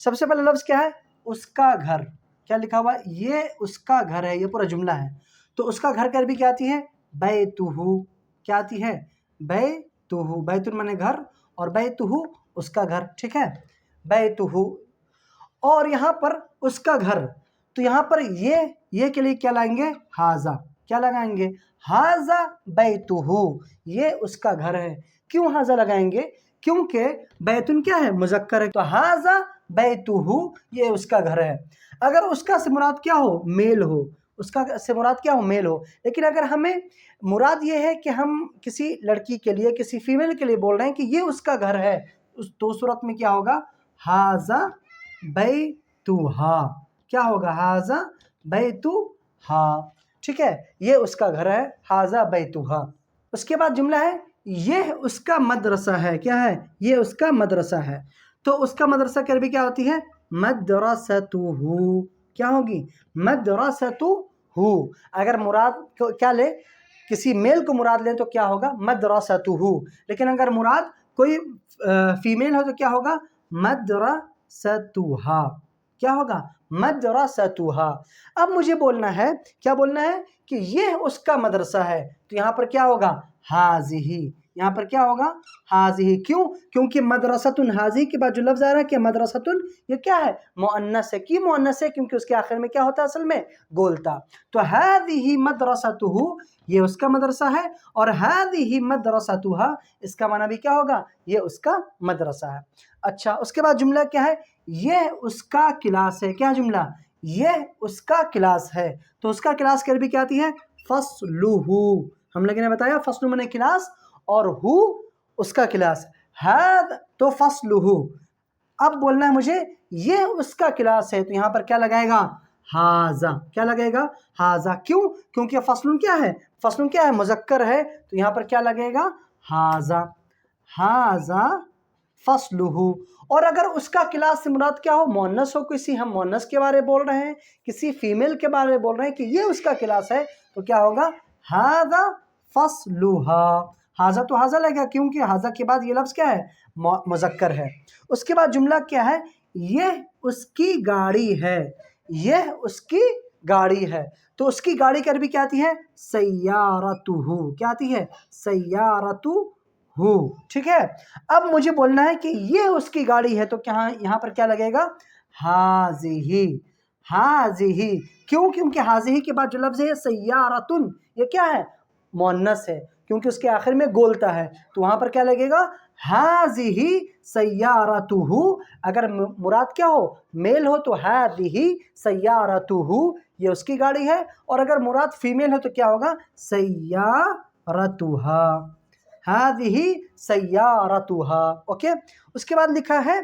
سب سے پہلا لفظ کیا ہے؟ اس کا گھر. کیا لکھا ہوا ہے؟ یہ اس کا گھر ہے، یہ پورا جملہ ہے. تو اس کا گھر کی عربی کیا آتی ہے؟ بیتہ. کیا آتی ہے؟ بیتہ. بیت مانے گھر، اور بیتہ اس کا گھر. ٹھیک ہے، بیتہ. اور یہاں پر اس کا گھر، تو یہاں پر یہ کے لیے کیا لائیں گے؟ ہاذا. کیا لگائیں گے؟ ہاذا بیتہ، یہ اس کا گھر ہے. کیوں ہاذا لگائیں گے؟ کیونکہ بیتن کیا ہے؟ مذکر ہے. تو ہاذا بیتہ، یہ اس کا گھر ہے. اگر اس کا سے مراد کیا ہو؟ میل ہو. اس کا سے مراد کیا ہو؟ میل ہو. لیکن اگر ہمیں مراد یہ ہے کہ ہم کسی لڑکی کے لیے، کسی فیمیل کے لیے بول رہے ہیں کہ یہ اس کا گھر ہے، تو صورت میں کیا ہوگا؟ ہاذا بیتھا. کیا ہوگا؟ ہاذا بیتھا. ٹھیک ہے، یہ اس کا گھر ہے، ہاذا بیتھا. اس کے بعد جملہ ہے یہ اس کا مدرسہ ہے. کیا ہے؟ یہ اس کا مدرسہ ہے. تو اس کا مدرسہ کی عربی کیا ہوتی ہے؟ مدرستہ. کیا ہوگی؟ مدرستہ. اگر مراد کو کیا لے، کسی میل کو مراد لیں تو کیا ہوگا؟ مدرستہ. لیکن اگر مراد کوئی فیمیل ہو تو کیا ہوگا؟ مدرستہ. کیا ہوگا؟ مدرستہ. اب مجھے بولنا ہے، کیا بولنا ہے؟ کہ یہ اس کا مدرسہ ہے. تو یہاں پر کیا ہوگا؟ ہاذہ. یہاں پر کیا ہوگا؟ ہاذہ. کیوں؟ کیونکہ مدرستن، ہاذہ کے بعد جو لفظ آ رہا ہے کہ مدرستن، یہ کیا ہے؟ مؤنث ہے. کیوں مؤنث ہے؟ کیونکہ اس کے آخر میں کیا ہوتا ہے اصل میں؟ گولتا. تو ہذہ مدرستہ، یہ اس کا مدرسہ ہے. اور ہذہ مدرستہ، اس کا معنی بھی کیا ہوگا؟ یہ اس کا مدرسہ ہے. اچھا، اس کے بعد جملہ کیا ہے؟ یہ اس کا کلاس ہے. کیا جملہ؟ یہ اس کا کلاس ہے. تو اس کا کلاس کی عربی کیا آتی ہے؟ فصلہ. ہم لوگوں نے بتایا فصل مانے کلاس، اور ہو اس کا کلاس. ہذا تو فصلہ. اب بولنا ہے مجھے یہ اس کا کلاس ہے، تو یہاں پر کیا لگائے گا؟ ہاذا. کیا لگے گا؟ ہاذا. کیوں؟ کیونکہ فصل کیا ہے؟ فصل کیا ہے؟ مذکر ہے. تو یہاں پر کیا لگے گا؟ ہاذا. ہاذا فصلہ. اور اگر اس کا کلاس سے مراد کیا ہو؟ مؤنث ہو، کسی ہم مؤنث کے بارے بول رہے ہیں، کسی فیمیل کے بارے میں بول رہے ہیں کہ یہ اس کا کلاس ہے، تو کیا ہوگا؟ ہاذا فصلھا. ہاذا تو ہاذا لگے گا، کیونکہ ہاذا کے بعد یہ لفظ کیا ہے؟ مذکر ہے. اس کے بعد جملہ کیا ہے؟ یہ اس کی گاڑی ہے. یہ اس کی گاڑی ہے. تو اس کی گاڑی کی عربی کیا آتی ہے؟ سیارتہ. کیا آتی ہے؟ سیارتہ. ٹھیک ہے. اب مجھے بولنا ہے کہ یہ اس کی گاڑی ہے، تو کیا یہاں پر کیا لگے گا؟ ہاذہ. ہاذہ. کیوں؟ کیونکہ ہاذہ کے بعد جو لفظ ہے سیارتن، یہ کیا ہے؟ مؤنث ہے، کیونکہ اس کے آخر میں گولتا ہے. تو وہاں پر کیا لگے گا؟ ہاذہ سیارتہ. اگر مراد کیا ہو؟ میل ہو تو ہاذہ سیارتہ، یہ اس کی گاڑی ہے. اور اگر مراد فیمیل ہو تو کیا ہوگا؟ سیارتھا. ہذہ سیارتھا. اوکے. اس کے بعد لکھا ہے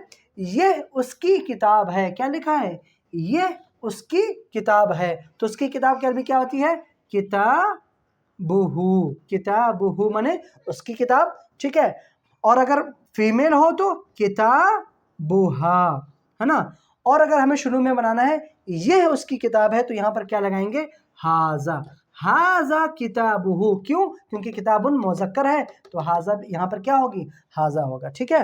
یہ اس کی کتاب ہے. کیا لکھا ہے؟ یہ اس کی کتاب ہے. تو اس کی کتاب کی عربی کیا ہوتی ہے؟ کتابہ. کتابہ مانے اس کی کتاب. ٹھیک ہے. اور اگر فیمیل ہو تو کتابھا، ہے نا. اور اگر ہمیں شروع میں بنانا ہے یہ اس کی کتاب ہے، تو یہاں پر کیا لگائیں گے؟ ہاذا. ہاذا کتابہ. کیوں؟ کیونکہ کتاب مذکر ہے. تو ہاذا یہاں پر کیا ہوگی؟ ہاذا ہوگا. ٹھیک ہے.